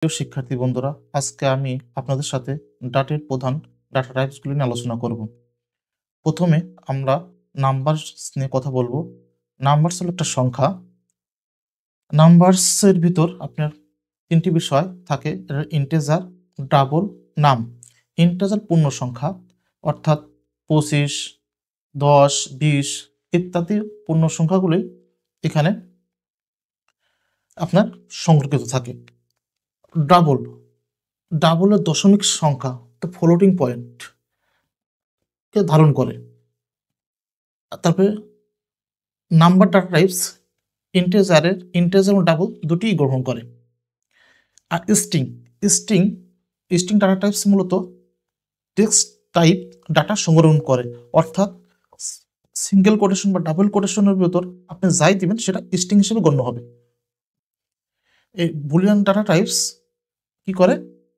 প্রিয় শিক্ষার্থী বন্ধুরা, আজকে আমি আপনাদের সাথে ডাটের প্রধান ডাটা টাইপসগুলি নিয়ে আলোচনা করব। প্রথমে আমরা নাম্বারস নিয়ে কথা বলবো। নাম্বারস হলো একটা সংখ্যা। নাম্বারসের ভিতর আপনার ৩টি বিষয় থাকে, ইন্টিজার, ডাবল, নাম। ইন্টিজার পূর্ণ সংখ্যা অর্থাৎ ২৫, ১০, ২০ ইত্যাদি পূর্ণ সংখ্যাগুলি এখানে আপনার সংরক্ষিত থাকে। ডাবল ডাবলের দশমিক সংখ্যা ফ্লোটিং পয়েন্ট কে ধারণ করে। তারপরে নাম্বার ডাটা টাইপস ইন্টিজার এবং ডাবল দুটিই গ্রহণ করে। আর string string string data types মূলত টেক্সট টাইপ ডাটা সংগ্রহণ করে, অর্থাৎ সিঙ্গেল কোটেশন বা ডাবল কোটেশনের ভিতর আপনি যাই দিবেন সেটা স্ট্রিং হিসেবে গণ্য হবে। এই বুলিয়ান ডাটা টাইপস কি করে,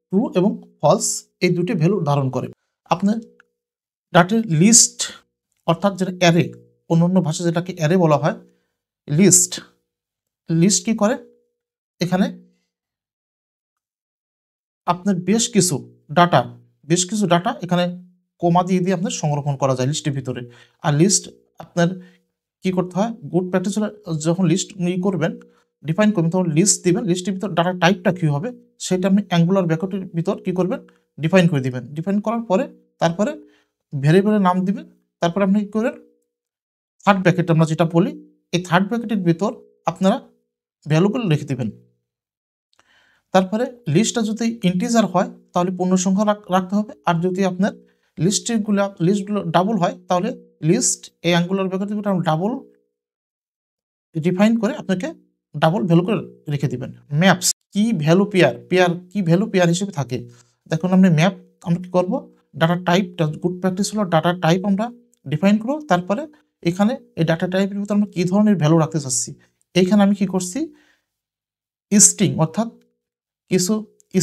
ট্রু এবং ফলস এই দুটি ভ্যালু ধারণ করে। আপনার ডাটার লিস্ট অর্থাৎ যেটা অ্যারে, অন্য ভাষায় যেটাকে অ্যারে বলা হয়, লিস্ট কি করে, এখানে আপনার বেশ কিছু ডাটা এখানে কোমা দিয়ে আপনার সংরক্ষণ করা যায় লিস্টের ভিতরে। আর লিস্ট আপনার কি করতে হয়, গুড প্র্যাকটিস হলে যখন লিস্ট করবেন, ডিফাইন করবেন, তখন লিস্ট দিবেন। লিস্টের ভিতর ডাটা টাইপটা কী হবে সেটা আপনি অ্যাঙ্গুলার ব্র্যাকেটের ভিতর কি করবেন, ডিফাইন করে দিবেন। ডিফাইন করার পরে তারপরে ভ্যারিয়েবলের নাম দিবেন। তারপরে আপনি কী করবেন, থার্ড ব্র্যাকেট আমরা যেটা বলি, এই থার্ড ব্র্যাকেটের ভিতর আপনারা ভ্যালুগুলো লিখে দেবেন। তারপরে লিস্টটা যদি ইন্টিজার হয় তাহলে পূর্ণ সংখ্যা রাখতে হবে। আর যদি আপনার লিস্টগুলো ডাবল হয় তাহলে লিস্ট এই অ্যাঙ্গুলার ব্র্যাকেটের ভিতর ডাবল ডিফাইন করে আপনাকে ডাবল ভ্যালু করে রেখে দিবেন। ম্যাপস কি ভ্যালু পেয়ার হিসেবে থাকে। দেখুন আপনি ম্যাপ আমরা কি করব, ডাটা টাইপটা গুড প্র্যাকটিস হলো ডাটা টাইপ আমরা ডিফাইন করব। তারপরে এখানে এই ডাটা টাইপের ভিতর আমরা কী ধরনের ভ্যালু রাখতে চাচ্ছি, এইখানে আমি কি করছি, স্ট্রিং অর্থাৎ কিছু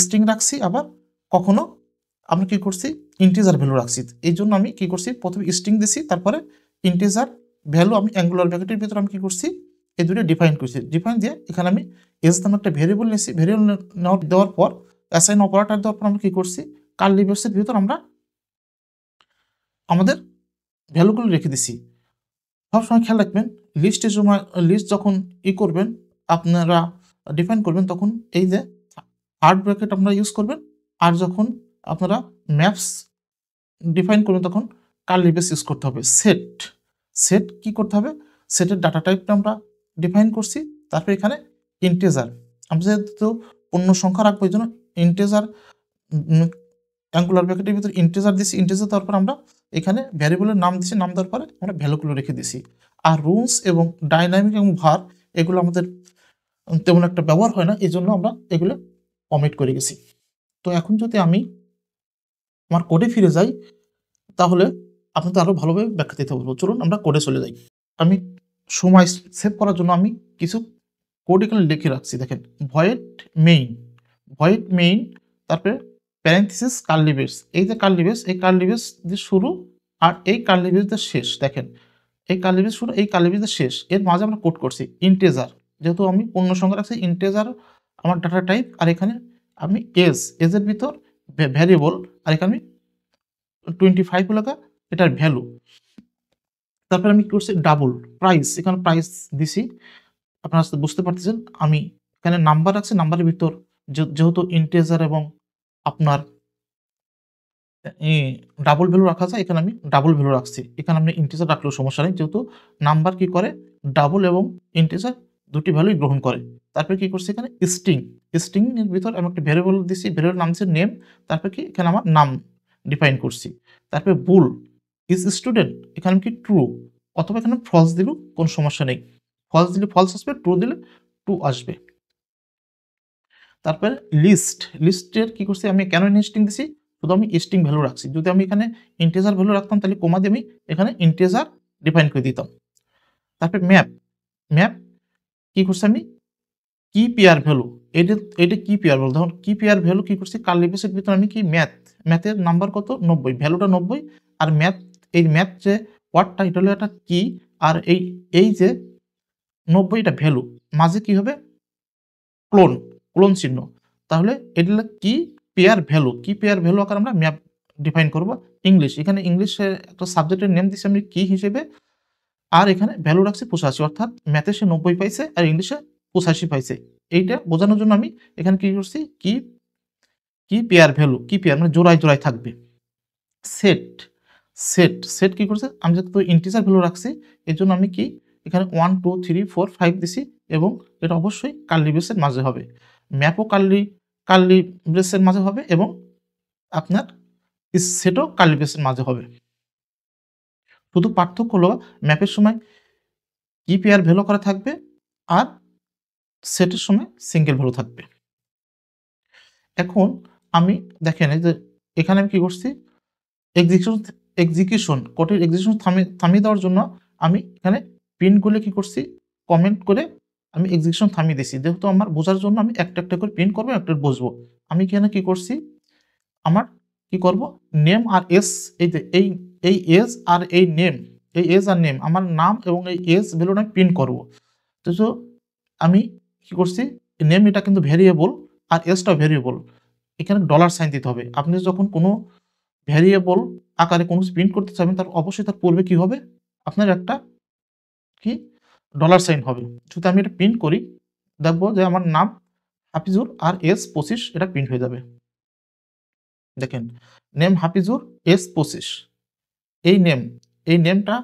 স্ট্রিং রাখছি, আবার কখনো আমরা কি করছি ইন্টিজার ভ্যালু রাখছি। এই জন্য আমি কি করছি, প্রথমে স্ট্রিং দিছি, তারপরে ইন্টিজার ভ্যালু আমি অ্যাঙ্গুলার ব্র্যাকেটের ভিতরে আমি কি করছি, এই দুটো ডিফাইন করছি। ডিফাইন দিয়ে এখানে আমি এস নামে একটা ভ্যারিয়েবল নিয়েছি। ভ্যারিয়েবল দেওয়ার পর অ্যাসাইন অপারেটর দেওয়ার পর আমরা কি করছি, কার্লি ব্রেসের ভিতর আমরা আমাদের ভ্যালুগুলো রেখে দিছি। সবসময় খেয়াল রাখবেন, লিস্ট যখন করবেন আপনারা ডিফাইন করবেন, তখন এই যে থার্ড ব্র্যাকেট আপনারা ইউজ করবেন। আর যখন আপনারা ম্যাপস ডিফাইন করবেন তখন কার্লি ব্রেস ইউজ করতে হবে। সেট কি করতে হবে, সেটের ডাটা টাইপটা আমরা ডিফাইন করছি। তারপরে এখানে ইন্টিজার, আমরা যেহেতু পূর্ণ সংখ্যা রাখবো এই জন্য ইন্টিজার অ্যাঙ্গুলার ব্র্যাকেটের ভিতরে ইন্টিজার দিছি। ইন্টিজার দেওয়ার পর আমরা এখানে ভ্যারিয়েবলের নাম দিছি, নাম দেওয়ার পরে আমরা ভ্যালুগুলো রেখে দিছি। আর রুলস এবং ডাইনামিক এবং ভার এগুলো আমাদের তেমন একটা ব্যবহার হয় না, এই জন্য আমরা এগুলো কমিট করে গেছি। তো এখন যদি আমি আমার কোডে ফিরে যাই তাহলে আপনাদের আরও ভালোভাবে ব্যাখ্যা দিতে পারবো। চলুন আমরা কোডে চলে যাই। আমি সময় সেভ করার জন্য আমি কিছু কোড এখানে লিখে রাখছি। দেখেন, ভয়েড মেইন, তারপরে প্যারেন্থিসিস কার্লি ব্রেস। এই যে কার্লি ব্রেস, এই কার্লি ব্রেস দিয়ে শুরু আর এই কার্লি ব্রেস দিয়ে শেষ। দেখেন, এই কার্লি ব্রেস শুরু, এই কার্লি ব্রেস দিয়ে শেষ, এর মাঝে আমরা কোড করছি ইন্টিজার। যেহেতু আমি পূর্ণ সংখ্যা রাখছি, ইন্টিজার আমার ডাটা টাইপ। আর এখানে আমি এজের ভিতর ভ্যারিয়েবল, আর এখানে আমি 25 লেখা এটার ভ্যালু। তারপরে আমি কি করছি, ডাবল প্রাইস, এখানে প্রাইস দিছি। আপনারা বুঝতে পারতেছেন আমি এখানে নাম্বার রাখছি, নাম্বারের ভিতর যেহেতু ইন্টিজার এবং আপনার ডাবল ভ্যালু রাখা যায়, এখানে আমি ডাবল ভ্যালু রাখছি। এখানে আপনি ইন্টিজার রাখলেও সমস্যা নেই, যেহেতু নাম্বার কি করে, ডাবল এবং ইন্টিজার দুটি ভ্যালুই গ্রহণ করে। তারপরে কি করছি, এখানে স্ট্রিং এর ভিতর আমি একটা ভ্যারিয়েবল দিছি, ভ্যারিয়েবল নাম দিচ্ছি নেম। তারপরে কি এখানে আমার নাম ডিফাইন করছি। তারপরে বুল ইজ স্টুডেন্ট, এখানে আমি কি ট্রু, অথবা এখানে ফলস দিলেও কোনো সমস্যা নেই। ফলস দিলে ফলস আসবে, ট্রু দিলে ট্রু আসবে। তারপরে লিস্টের কি করছি, আমি কেন স্ট্রিং দিছি, শুধু আমি স্ট্রিং ভ্যালু রাখছি। যদি আমি এখানে ইন্টিজার ভ্যালু রাখতাম তাহলে কোমা দিয়ে আমি এখানে ইন্টিজার ডিফাইন করে দিতাম। তারপরে ম্যাপ কি করছি, আমি কি পেয়ার ভ্যালু, এটা কি পেয়ার ভ্যালু। তখন কি পেয়ার ভ্যালু কি করছি, কার্লি ব্রেসের ভিতরে আমি কি ম্যাথের নাম্বার কত, 90, ভ্যালুটা 90। আর ম্যাথ যে ওয়ার্ডটা এটা হলো একটা কি, আর এই যে 90 এটা ভ্যালু, মাঝে কি হবে, ক্লোন চিহ্ন। তাহলে এটা হলো কি পেয়ার ভ্যালু, কি পেয়ার ভ্যালু আকারে আমরা ম্যাপ ডিফাইন করব। ইংলিশ, এখানে ইংলিশে একটা সাবজেক্টের নেম দিচ্ছি আমি কি হিসেবে, আর এখানে ভ্যালু রাখছি 85, অর্থাৎ ম্যাথে সে 90 পাইছে আর ইংলিশে 85 পাইছে। এইটা বোঝানোর জন্য আমি এখানে কি করছি, কি পেয়ার ভ্যালু, কি পেয়ার মানে জোড়ায় জোড়ায় থাকবে। সেট, সেট কি করছে, আমি যেহেতু ইন্টিজার ভ্যালু রাখছি এর জন্য আমি কি এখানে 1 2 3 4 5 দিছি, এবং এটা অবশ্যই কার্লি ব্রেসের মাঝে হবে। ম্যাপও কার্লি ব্রেসের মাঝে হবে, এবং আপনার সেটও কার্লি ব্রেসের মাঝে হবে। শুধু পার্থক্য হলো ম্যাপের সময় কি পেয়ার ভ্যালু করা থাকবে, আর সেটের সময় সিঙ্গেল ভ্যালু থাকবে। এখন আমি দেখেন এই যে এখানে আমি কি করছি, কোডের এক্সিকিউশন থামিয়ে দেওয়ার জন্য আমি এখানে প্রিন্ট করলে কি করছি, কমেন্ট করে আমি এক্সিকিউশন থামিয়ে দিয়েছি। যেহেতু আমার বোঝার জন্য আমি একটা একটা করে প্রিন্ট করবো, একটা বসবো। আমি এখানে কি করছি, আমার কি করব, নেম আর এস, এই যে এই এজ আর এই নেম, এই এজ আর নেম, আমার নাম এবং এই এজ ভ্যালুটা আমি প্রিন্ট করব। তো আমি কি করছি, নেম এটা কিন্তু ভ্যারিয়েবল আর এজটাও ভ্যারিয়েবল, এখানে ডলার সাইন দিতে হবে। আপনি যখন কোনো ভ্যারিয়েবল আকারে কোনো কিছু প্রিন্ট করতে চাবেন, তার অবশ্যই তার পূর্বে কি হবে, আপনার একটা কি ডলার সাইন হবে। যদি আমি এটা প্রিন্ট করি, দেখবো যে আমার নাম হাফিজুর আর এস 25 এটা প্রিন্ট হয়ে যাবে। দেখেন, নেম হাফিজুর এস 25, এই নেমটা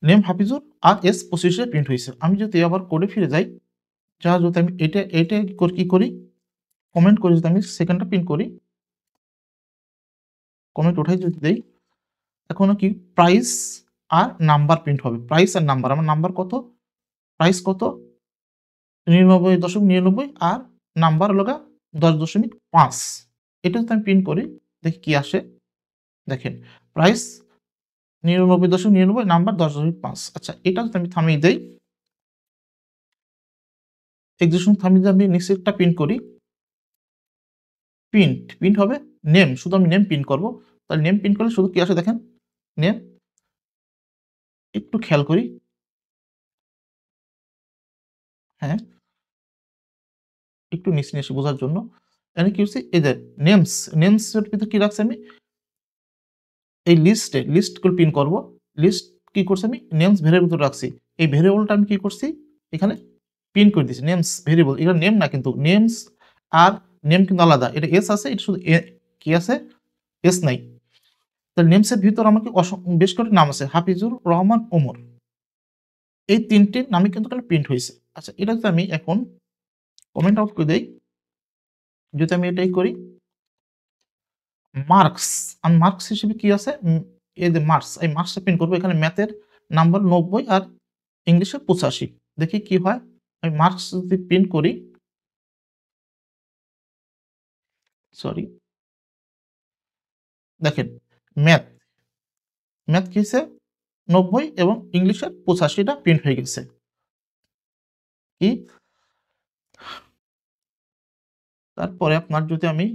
নেম হাফিজুর আর এস 25 প্রিন্ট হয়েছে। আমি যদি আবার কোডে ফিরে যাই, যা যদি আমি এটা কি করি, কমেন্ট করে যদি আমি সেকেন্ডটা প্রিন্ট করি, কমেন্ট উঠাই যদি দেই, এখন কি প্রাইস আর নাম্বার প্রিন্ট হবে। প্রাইস আর নাম্বার, আমার নাম্বার কত, প্রাইস কত 99.99, আর নাম্বার হলো 10.5। এটা যদি আমি প্রিন্ট করি, দেখি কি আসে। দেখেন, প্রাইস 99.99, নাম্বার 10.5। আচ্ছা, এটা যদি আমি থামিয়ে দেই, এক্সিকিউশন থামিয়ে দিয়ে আমি নিচেরটা প্রিন্ট করি, প্রিন্ট হবে নেম, শুধু আমি নেম প্রিন্ট করব। তাহলে নেম প্রিন্ট করলে শুধু কি আসে দেখেন, নেম। একটু খেয়াল করি, হ্যাঁ, একটু নিচে নিয়ে এসে বোঝার জন্য এখানে কি হচ্ছে, এই যে নেমসের ভিতরে কি রাখছি আমি, এই লিস্ট করে প্রিন্ট করব। লিস্ট কি করছি, আমি নেমস ভেরিয়েবল ভিতরে রাখছি। এই ভেরিয়েবলটা আমি কি করছি, এখানে প্রিন্ট করে দিয়েছি। নেমস ভেরিয়েবল, এটা নেম না, কিন্তু নেমস আর নেম কিন্তু আলাদা। এটা এস আছে, এটা শুধু কি আছে, এস নাই। তাহলে নেমসের ভিতর আমাকে বেশ কয়েকটি নাম আছে, হাফিজুর রহমান, ওমর, এই তিনটি নামে কিন্তু প্রিন্ট হয়েছে। আচ্ছা, এটা যদি আমি এখন কমেন্ট আউট করে দেই, যদি আমি এটাই করি মার্কস, আর মার্কস হিসেবে কি আছে, এই যে মার্কস, এই মার্কসটা প্রিন্ট করবো। এখানে ম্যাথের নাম্বার 90 আর ইংলিশে 85, দেখি কি হয়। আমি মার্কস যদি প্রিন্ট করি, সরি, দেখেন ম্যাথ কি হয়েছে 90 এবং ইংলিশের 85টা প্রিন্ট হয়ে গেছে। কি তারপরে আপনার যদি আমি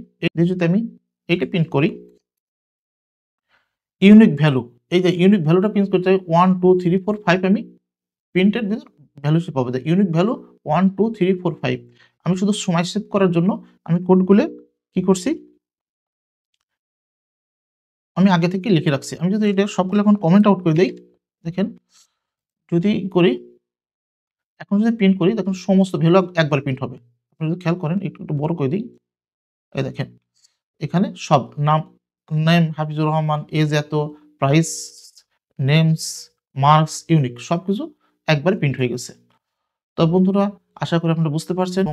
এইটা প্রিন্ট করি, ইউনিক ভ্যালু, এই যে ইউনিক ভ্যালুটা প্রিন্ট করতে 1 2 3 4 5 আমি প্রিন্টেড ভ্যালু হিসেবে পাবো। Unique value 1 2 3 4 5। আমি শুধু সময় সেভ করার জন্য আমি কোডগুলো কি করছি, আমি আগে থেকে লিখে রাখছি। আমি যদি এটা সবগুলো এখন কমেন্ট আউট করে দেই, দেখেন যদি করি, এখন যদি প্রিন্ট করি, দেখুন সমস্ত ভ্যালু একবার প্রিন্ট হবে। আপনি যদি খেয়াল করেন, একটু বড় করে দিই, এই দেখেন এখানে সব নেম হাফিজুর রহমান, এজ এত, প্রাইস, নেমস, মার্কস, ইউনিক সবকিছু একবারে প্রিন্ট হয়ে গেছে। তো বন্ধুরা, আশা করি আপনারা বুঝতে পারছেন।